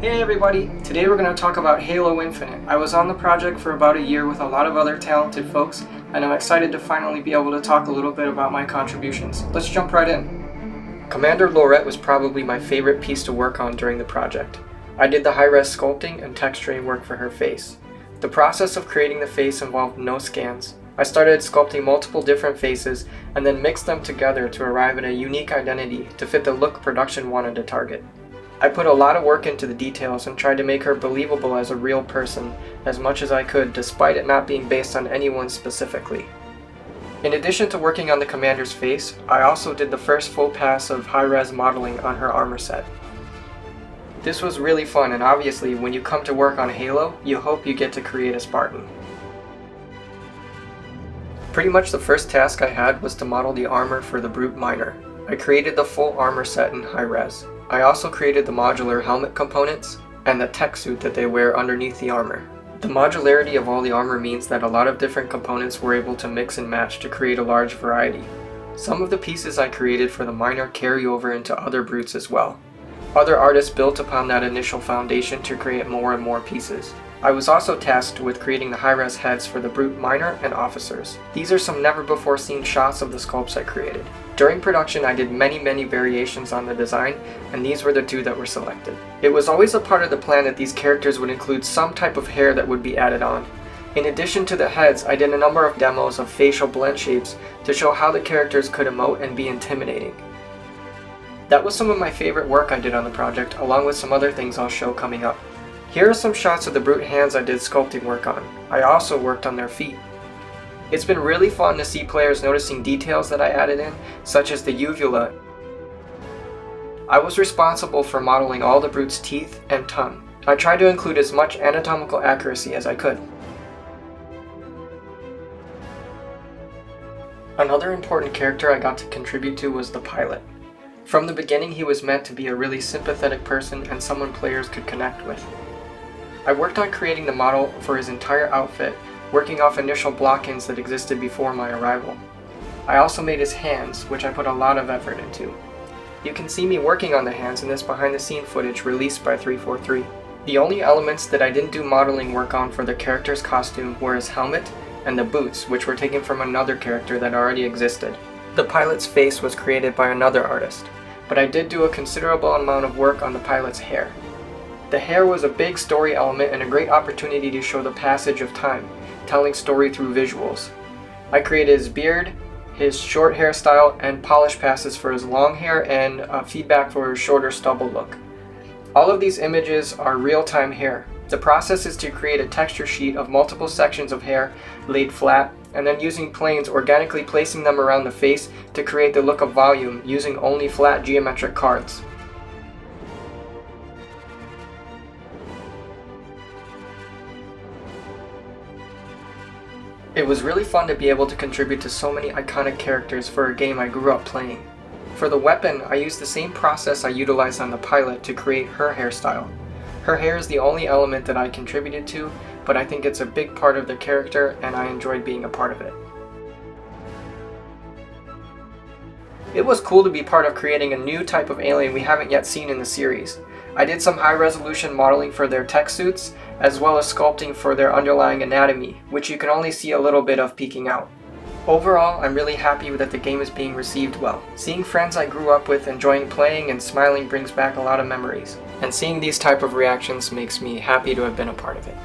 Hey everybody! Today we're going to talk about Halo Infinite. I was on the project for about a year with a lot of other talented folks, and I'm excited to finally be able to talk a little bit about my contributions. Let's jump right in. Commander Laurette was probably my favorite piece to work on during the project. I did the high-res sculpting and texturing work for her face. The process of creating the face involved no scans. I started sculpting multiple different faces and then mixed them together to arrive at a unique identity to fit the look production wanted to target. I put a lot of work into the details and tried to make her believable as a real person as much as I could, despite it not being based on anyone specifically. In addition to working on the commander's face, I also did the first full pass of high-res modeling on her armor set. This was really fun, and obviously when you come to work on Halo, you hope you get to create a Spartan. Pretty much the first task I had was to model the armor for the Brute Miner. I created the full armor set in high-res. I also created the modular helmet components and the tech suit that they wear underneath the armor. The modularity of all the armor means that a lot of different components were able to mix and match to create a large variety. Some of the pieces I created for the miner carry over into other brutes as well. Other artists built upon that initial foundation to create more and more pieces. I was also tasked with creating the high-res heads for the brute miner and officers. These are some never-before-seen shots of the sculpts I created. During production, I did many variations on the design, and these were the two that were selected. It was always a part of the plan that these characters would include some type of hair that would be added on. In addition to the heads, I did a number of demos of facial blend shapes to show how the characters could emote and be intimidating. That was some of my favorite work I did on the project, along with some other things I'll show coming up. Here are some shots of the brute hands I did sculpting work on. I also worked on their feet. It's been really fun to see players noticing details that I added in, such as the uvula. I was responsible for modeling all the brute's teeth and tongue. I tried to include as much anatomical accuracy as I could. Another important character I got to contribute to was the pilot. From the beginning, he was meant to be a really sympathetic person and someone players could connect with. I worked on creating the model for his entire outfit, working off initial block-ins that existed before my arrival. I also made his hands, which I put a lot of effort into. You can see me working on the hands in this behind-the-scene footage released by 343. The only elements that I didn't do modeling work on for the character's costume were his helmet and the boots, which were taken from another character that already existed. The pilot's face was created by another artist, but I did do a considerable amount of work on the pilot's hair. The hair was a big story element and a great opportunity to show the passage of time, telling story through visuals. I created his beard, his short hairstyle, and polish passes for his long hair and feedback for his shorter stubble look. All of these images are real-time hair. The process is to create a texture sheet of multiple sections of hair laid flat, and then using planes organically placing them around the face to create the look of volume using only flat geometric cards. It was really fun to be able to contribute to so many iconic characters for a game I grew up playing. For the weapon, I used the same process I utilized on the pilot to create her hairstyle. Her hair is the only element that I contributed to, but I think it's a big part of the character and I enjoyed being a part of it. It was cool to be part of creating a new type of alien we haven't yet seen in the series. I did some high-resolution modeling for their tech suits, as well as sculpting for their underlying anatomy, which you can only see a little bit of peeking out. Overall, I'm really happy that the game is being received well. Seeing friends I grew up with enjoying playing and smiling brings back a lot of memories, and seeing these type of reactions makes me happy to have been a part of it.